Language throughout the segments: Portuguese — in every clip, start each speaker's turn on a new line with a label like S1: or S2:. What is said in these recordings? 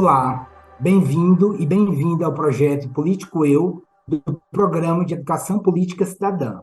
S1: Olá, bem-vindo e bem-vinda ao projeto Político Eu, do Programa de Educação Política Cidadã.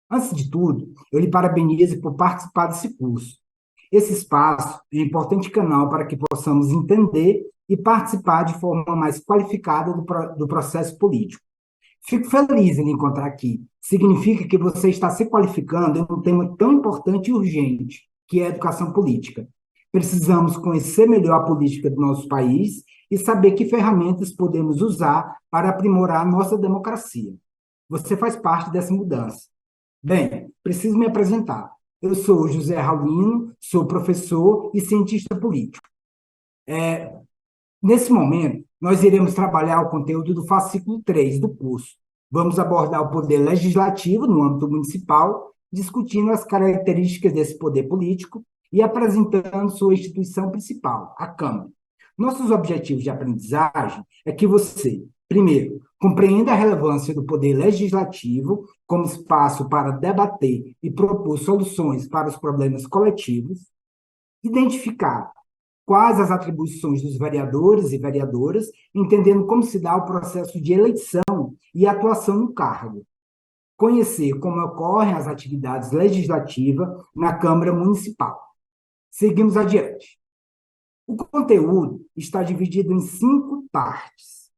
S1: Antes de tudo, eu lhe parabenizo por participar desse curso. Esse espaço é um importante canal para que possamos entender e participar de forma mais qualificada do processo político. Fico feliz em lhe encontrar aqui. Significa que você está se qualificando em um tema tão importante e urgente, que é a educação política. Precisamos conhecer melhor a política do nosso país e saber que ferramentas podemos usar para aprimorar a nossa democracia. Você faz parte dessa mudança. Bem, preciso me apresentar. Eu sou José Raulino, sou professor e cientista político. Nesse momento, nós iremos trabalhar o conteúdo do fascículo 3 do curso. Vamos abordar o poder legislativo no âmbito municipal, discutindo as características desse poder político e apresentando sua instituição principal, a Câmara. Nossos objetivos de aprendizagem é que você, primeiro, compreenda a relevância do poder legislativo como espaço para debater e propor soluções para os problemas coletivos, identificar quais as atribuições dos vereadores e vereadoras, entendendo como se dá o processo de eleição e atuação no cargo. Conhecer como ocorrem as atividades legislativas na Câmara Municipal. Seguimos adiante. O conteúdo está dividido em 5 partes.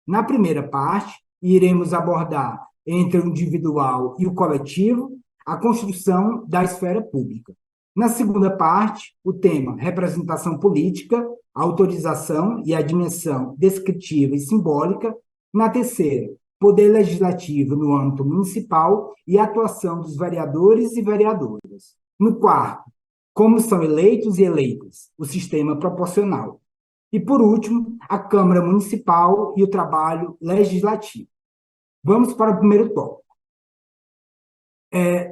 S1: Na primeira parte, iremos abordar, entre o individual e o coletivo, a construção da esfera pública. Na segunda parte, o tema representação política, autorização e a dimensão descritiva e simbólica. Na terceira, poder legislativo no âmbito municipal e atuação dos vereadores e vereadoras. No quarto, como são eleitos e eleitas, o sistema proporcional. E, por último, a Câmara Municipal e o trabalho legislativo. Vamos para o primeiro tópico.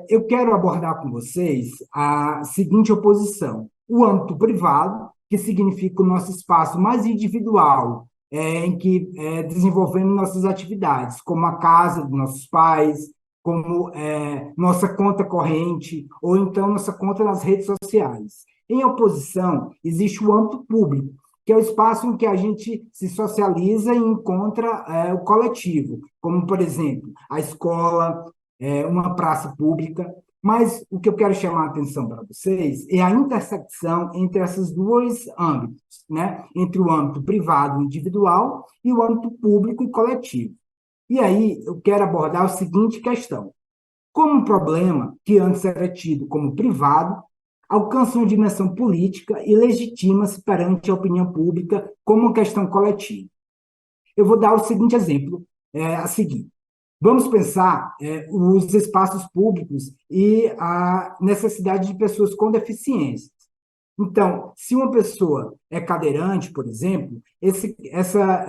S1: Eu quero abordar com vocês a seguinte oposição. O âmbito privado, que significa o nosso espaço mais individual, em que desenvolvemos nossas atividades, como a casa dos nossos pais, como nossa conta corrente, ou então nossa conta nas redes sociais. Em oposição, existe o âmbito público, que é o espaço em que a gente se socializa e encontra o coletivo, como, por exemplo, a escola, uma praça pública, mas o que eu quero chamar a atenção para vocês é a intersecção entre esses dois âmbitos, né? Entre o âmbito privado individual e o âmbito público e coletivo. E aí eu quero abordar a seguinte questão. Como um problema que antes era tido como privado, alcança uma dimensão política e legitima-se perante a opinião pública como uma questão coletiva. Eu vou dar o seguinte exemplo a seguir. Vamos pensar os espaços públicos e a necessidade de pessoas com deficiências. Então, se uma pessoa é cadeirante, por exemplo, essa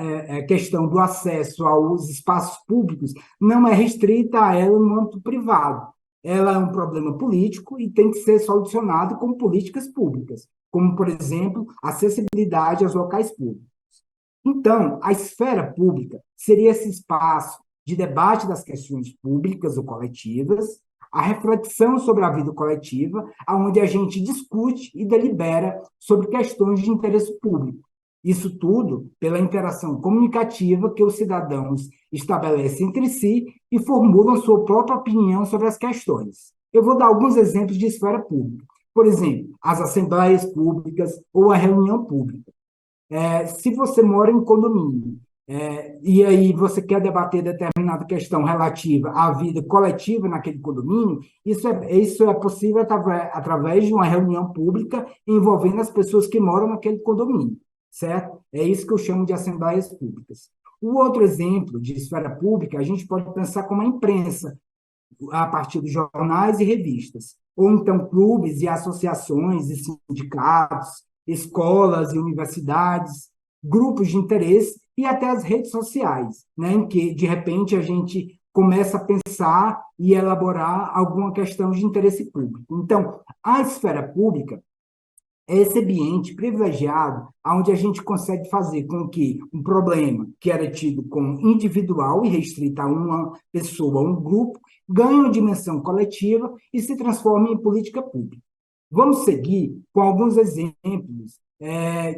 S1: questão do acesso aos espaços públicos não é restrita a ela no âmbito privado. Ela é um problema político e tem que ser solucionado com políticas públicas, como, por exemplo, acessibilidade aos locais públicos. Então, a esfera pública seria esse espaço de debate das questões públicas ou coletivas, a reflexão sobre a vida coletiva, onde a gente discute e delibera sobre questões de interesse público. Isso tudo pela interação comunicativa que os cidadãos estabelecem entre si e formulam sua própria opinião sobre as questões. Eu vou dar alguns exemplos de esfera pública. Por exemplo, as assembleias públicas ou a reunião pública. Se você mora em condomínio, e aí você quer debater determinada questão relativa à vida coletiva naquele condomínio, isso é possível através de uma reunião pública envolvendo as pessoas que moram naquele condomínio, certo? É isso que eu chamo de assembleias públicas. O outro exemplo de esfera pública, a gente pode pensar como a imprensa, a partir dos jornais e revistas, ou então clubes e associações e sindicatos, escolas e universidades, grupos de interesse e até as redes sociais, né, em que, de repente, a gente começa a pensar e elaborar alguma questão de interesse público. Então, a esfera pública é esse ambiente privilegiado onde a gente consegue fazer com que um problema que era tido como individual e restrito a uma pessoa, a um grupo, ganhe uma dimensão coletiva e se transforme em política pública. Vamos seguir com alguns exemplos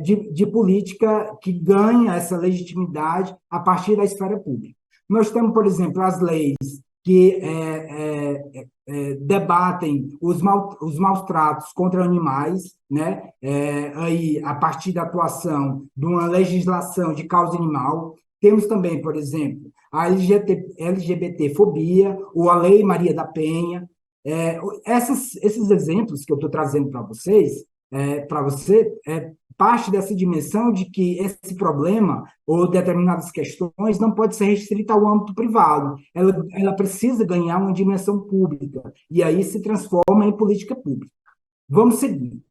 S1: de política que ganha essa legitimidade a partir da esfera pública. Nós temos, por exemplo, as leis que debatem os maus tratos contra animais, né? Aí, a partir da atuação de uma legislação de causa animal. Temos também, por exemplo, a LGBTfobia, ou a Lei Maria da Penha. Esses exemplos que eu estou trazendo para você, parte dessa dimensão de que esse problema ou determinadas questões não pode ser restrita ao âmbito privado. Ela precisa ganhar uma dimensão pública, e aí se transforma em política pública. Vamos seguir.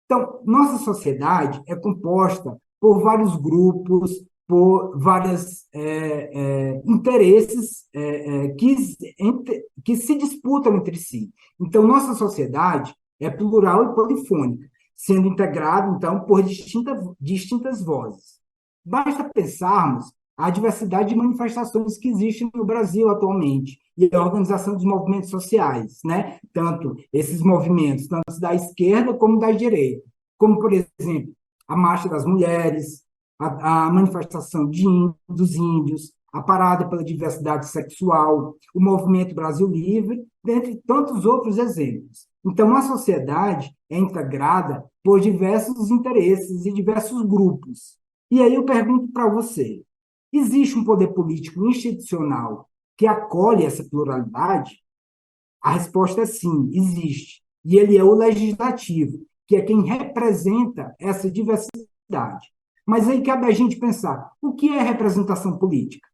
S1: Então, nossa sociedade é composta por vários grupos, por vários interesses que se disputam entre si. Então, nossa sociedade é plural e polifônica, sendo integrada, então, por distintas vozes. Basta pensarmos a diversidade de manifestações que existem no Brasil atualmente e a organização dos movimentos sociais, né? Tanto esses movimentos, tanto da esquerda como da direita, como, por exemplo, a Marcha das Mulheres, a manifestação dos índios, a Parada pela Diversidade Sexual, o Movimento Brasil Livre, dentre tantos outros exemplos. Então, a sociedade é integrada por diversos interesses e diversos grupos. E aí eu pergunto para você, existe um poder político institucional que acolhe essa pluralidade? A resposta é sim, existe. E ele é o legislativo, que é quem representa essa diversidade. Mas aí cabe a gente pensar, o que é representação política?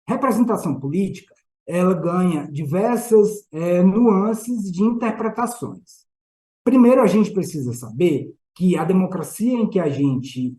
S1: Representação política, ela ganha diversas nuances de interpretações. Primeiro, a gente precisa saber que a democracia em que a gente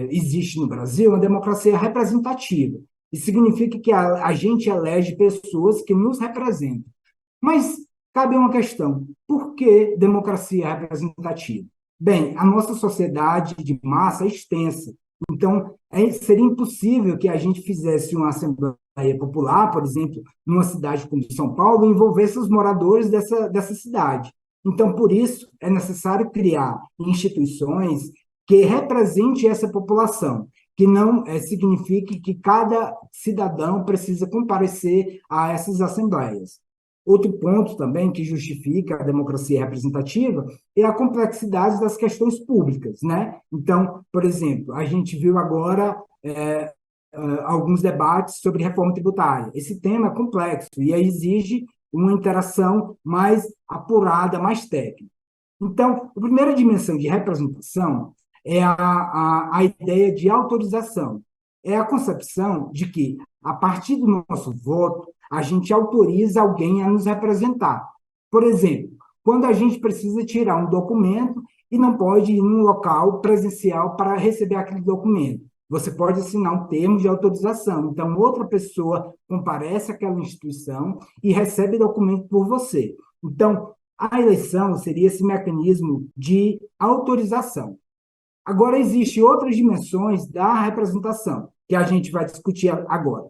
S1: existe no Brasil é uma democracia representativa. Isso significa que a gente elege pessoas que nos representam. Mas cabe uma questão: por que democracia representativa? Bem, a nossa sociedade de massa é extensa. Então, seria impossível que a gente fizesse uma Assembleia Popular, por exemplo, numa cidade como São Paulo, e envolvesse os moradores dessa cidade. Então, por isso, é necessário criar instituições que representem essa população, que não signifique que cada cidadão precisa comparecer a essas assembleias. Outro ponto também que justifica a democracia representativa é a complexidade das questões públicas, né? Então, por exemplo, a gente viu agora alguns debates sobre reforma tributária. Esse tema é complexo e exige uma interação mais apurada, mais técnica. Então, a primeira dimensão de representação é a ideia de autorização. É a concepção de que, a partir do nosso voto, a gente autoriza alguém a nos representar. Por exemplo, quando a gente precisa tirar um documento e não pode ir num local presencial para receber aquele documento. Você pode assinar um termo de autorização. Então, outra pessoa comparece àquela instituição e recebe documento por você. Então, a eleição seria esse mecanismo de autorização. Agora, existem outras dimensões da representação, que a gente vai discutir agora.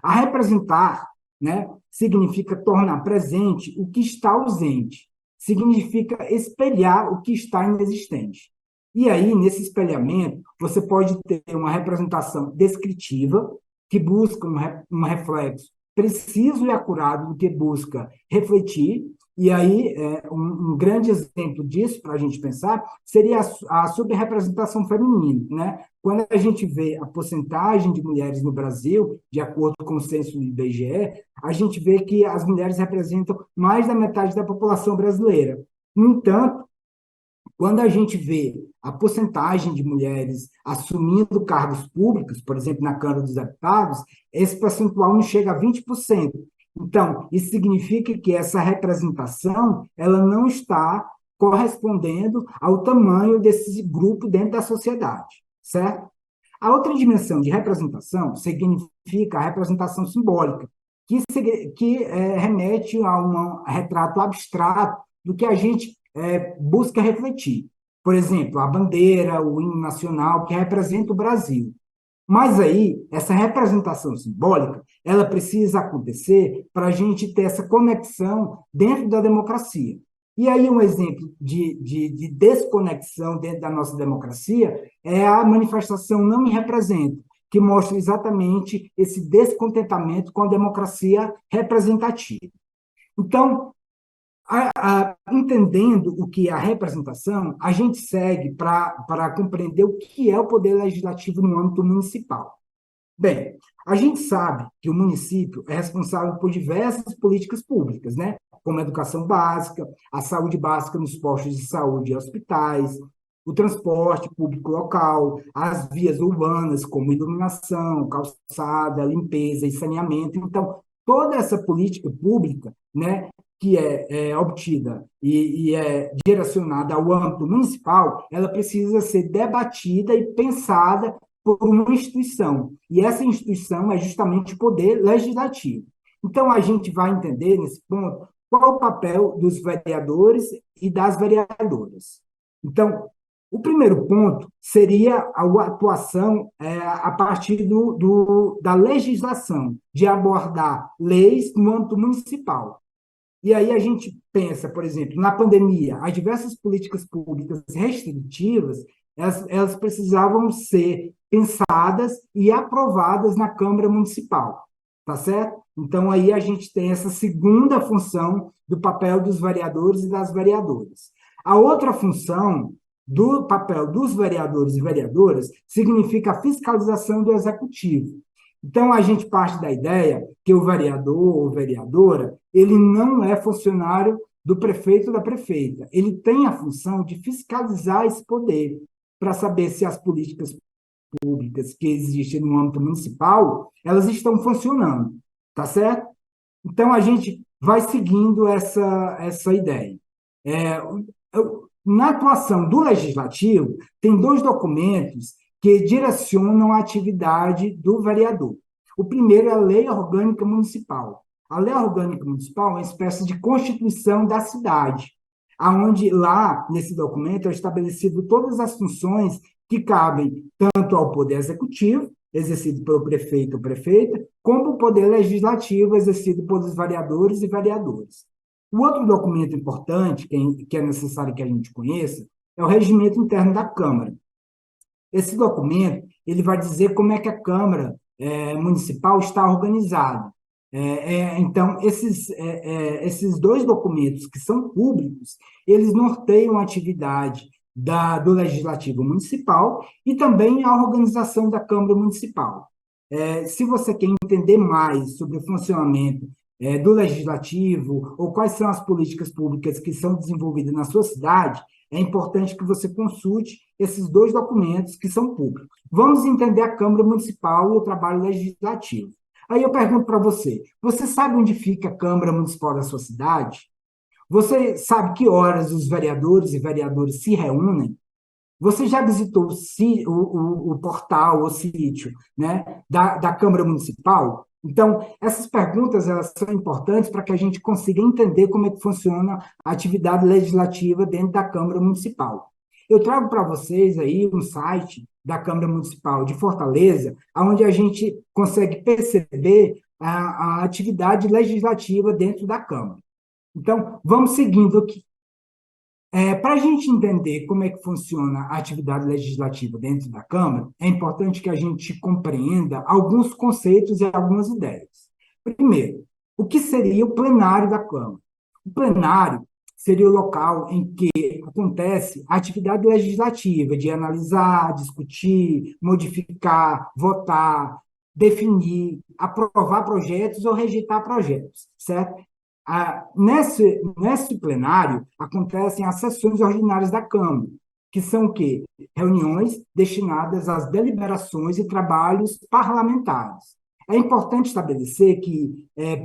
S1: A representar, né, significa tornar presente o que está ausente, significa espelhar o que está inexistente. E aí, nesse espelhamento, você pode ter uma representação descritiva, que busca um reflexo preciso e acurado do que busca refletir. E aí, um grande exemplo disso, para a gente pensar, seria a subrepresentação feminina, né? Quando a gente vê a porcentagem de mulheres no Brasil, de acordo com o censo do IBGE, a gente vê que as mulheres representam mais da metade da população brasileira. No entanto, quando a gente vê a porcentagem de mulheres assumindo cargos públicos, por exemplo, na Câmara dos Deputados, esse percentual não chega a 20%. Então, isso significa que essa representação ela não está correspondendo ao tamanho desse grupo dentro da sociedade, certo? A outra dimensão de representação significa a representação simbólica, que remete a um retrato abstrato do que a gente busca refletir. Por exemplo, a bandeira, o hino nacional, que representa o Brasil. Mas aí, essa representação simbólica, ela precisa acontecer para a gente ter essa conexão dentro da democracia. E aí, um exemplo de desconexão dentro da nossa democracia é a manifestação Não Me Representa, que mostra exatamente esse descontentamento com a democracia representativa. Então, entendendo o que é a representação, a gente segue para compreender o que é o poder legislativo no âmbito municipal. Bem, a gente sabe que o município é responsável por diversas políticas públicas, né? Como a educação básica, a saúde básica nos postos de saúde e hospitais, o transporte público local, as vias urbanas, como iluminação, calçada, limpeza e saneamento. Então, toda essa política pública, né, que é obtida e é direcionada ao âmbito municipal, ela precisa ser debatida e pensada por uma instituição. E essa instituição é justamente o poder legislativo. Então, a gente vai entender, nesse ponto, qual é o papel dos vereadores e das vereadoras. Então, o primeiro ponto seria a atuação a partir da legislação, de abordar leis no âmbito municipal. E aí a gente pensa, por exemplo, na pandemia, as diversas políticas públicas restritivas, elas precisavam ser pensadas e aprovadas na Câmara Municipal, tá certo? Então, aí a gente tem essa segunda função do papel dos vereadores e das vereadoras. A outra função do papel dos vereadores e vereadoras significa a fiscalização do executivo. Então, a gente parte da ideia que o vereador ou vereadora, ele não é funcionário do prefeito ou da prefeita. Ele tem a função de fiscalizar esse poder para saber se as políticas públicas que existem no âmbito municipal, elas estão funcionando, tá certo? Então, a gente vai seguindo essa ideia. É, na atuação do legislativo, tem dois documentos que direcionam a atividade do vereador. O primeiro é a Lei Orgânica Municipal. A Lei Orgânica Municipal é uma espécie de constituição da cidade, aonde lá, nesse documento, é estabelecido todas as funções que cabem tanto ao Poder Executivo, exercido pelo prefeito ou prefeita, como o Poder Legislativo, exercido pelos vereadores e vereadoras. O outro documento importante, que é necessário que a gente conheça, é o Regimento Interno da Câmara. Esse documento ele vai dizer como é que a Câmara Municipal está organizada. Então, esses dois documentos que são públicos, eles norteiam a atividade do Legislativo Municipal e também a organização da Câmara Municipal. Se você quer entender mais sobre o funcionamento do Legislativo ou quais são as políticas públicas que são desenvolvidas na sua cidade, é importante que você consulte esses dois documentos que são públicos. Vamos entender a Câmara Municipal e o trabalho legislativo. Aí eu pergunto para você, você sabe onde fica a Câmara Municipal da sua cidade? Você sabe que horas os vereadores e vereadoras se reúnem? Você já visitou o portal, o sítio, né, da Câmara Municipal? Então, essas perguntas elas são importantes para que a gente consiga entender como é que funciona a atividade legislativa dentro da Câmara Municipal. Eu trago para vocês aí um site da Câmara Municipal de Fortaleza, onde a gente consegue perceber a atividade legislativa dentro da Câmara. Então, vamos seguindo aqui. Para a gente entender como é que funciona a atividade legislativa dentro da Câmara, é importante que a gente compreenda alguns conceitos e algumas ideias. Primeiro, o que seria o plenário da Câmara? O plenário seria o local em que acontece a atividade legislativa de analisar, discutir, modificar, votar, definir, aprovar projetos ou rejeitar projetos, certo? Nesse plenário, acontecem as sessões ordinárias da Câmara, que são o quê? Reuniões destinadas às deliberações e trabalhos parlamentares. É importante estabelecer que,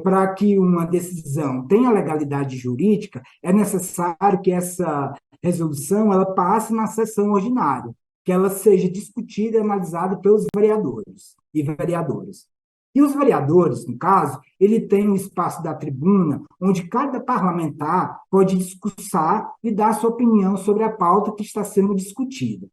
S1: para que uma decisão tenha legalidade jurídica, é necessário que essa resolução ela passe na sessão ordinária, que ela seja discutida e analisada pelos vereadores e vereadoras. E os vereadores, no caso, ele tem um espaço da tribuna onde cada parlamentar pode discursar e dar sua opinião sobre a pauta que está sendo discutida.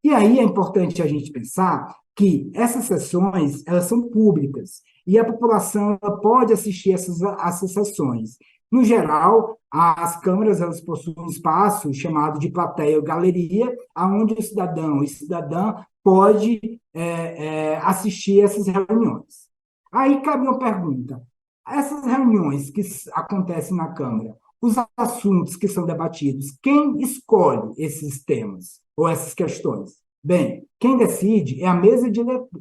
S1: E aí é importante a gente pensar que essas sessões elas são públicas e a população ela pode assistir essas sessões. No geral, as câmaras elas possuem um espaço chamado de plateia ou galeria, onde o cidadão e cidadã pode assistir essas reuniões. Aí cabe uma pergunta: essas reuniões que acontecem na Câmara, os assuntos que são debatidos, quem escolhe esses temas ou essas questões? Bem, quem decide é a mesa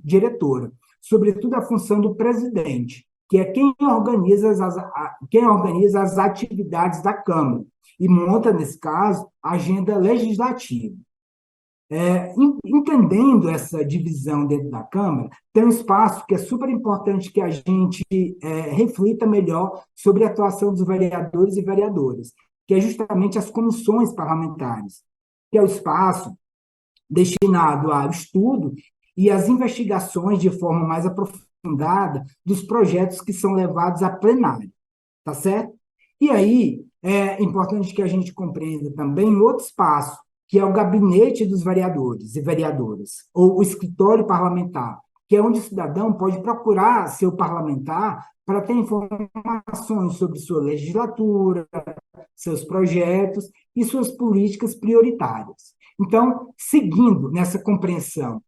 S1: diretora, sobretudo a função do presidente, que é quem organiza as atividades da Câmara e monta, nesse caso, a agenda legislativa. Entendendo essa divisão dentro da Câmara, tem um espaço que é super importante que a gente reflita melhor sobre a atuação dos vereadores e vereadoras, que é justamente as comissões parlamentares, que é o espaço destinado ao estudo e às investigações de forma mais aprofundada dos projetos que são levados a plenário, tá certo? E aí, é importante que a gente compreenda também outro espaço, que é o gabinete dos vereadores e vereadoras, ou o escritório parlamentar, que é onde o cidadão pode procurar seu parlamentar para ter informações sobre sua legislatura, seus projetos e suas políticas prioritárias. Então, seguindo nessa compreensão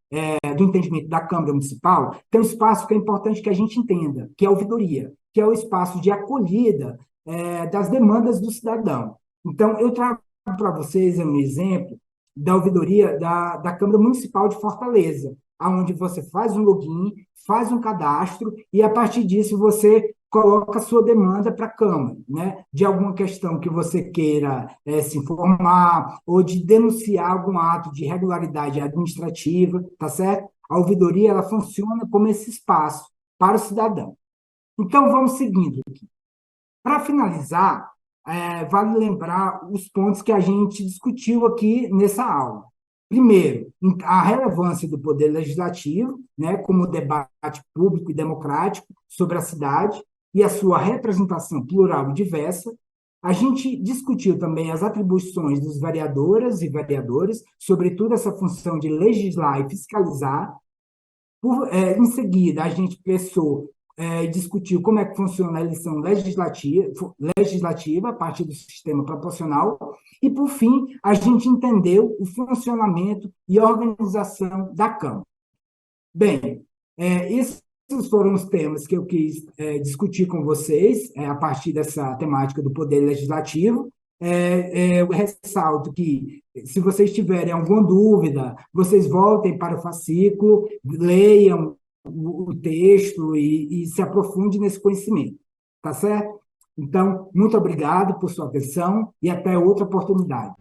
S1: do entendimento da Câmara Municipal, tem um espaço que é importante que a gente entenda, que é a ouvidoria, que é o espaço de acolhida das demandas do cidadão. Então, eu trago para vocês um exemplo da ouvidoria da Câmara Municipal de Fortaleza, onde você faz um login, faz um cadastro e, a partir disso, você coloca a sua demanda para a Câmara, né? De alguma questão que você queira se informar ou de denunciar algum ato de irregularidade administrativa, tá certo? A ouvidoria ela funciona como esse espaço para o cidadão. Então, vamos seguindo aqui. Para finalizar, vale lembrar os pontos que a gente discutiu aqui nessa aula. Primeiro, a relevância do poder legislativo, né, como debate público e democrático sobre a cidade e a sua representação plural e diversa. A gente discutiu também as atribuições dos vereadoras e vereadores, sobretudo essa função de legislar e fiscalizar. Em seguida, a gente pensou discutiu como é que funciona a eleição legislativa a partir do sistema proporcional, e, por fim, a gente entendeu o funcionamento e a organização da Câmara. Bem, esses foram os temas que eu quis discutir com vocês a partir dessa temática do Poder Legislativo. Eu ressalto que, se vocês tiverem alguma dúvida, vocês voltem para o fascículo, leiam o texto e se aprofunde nesse conhecimento, tá certo? Então, muito obrigado por sua atenção e até outra oportunidade.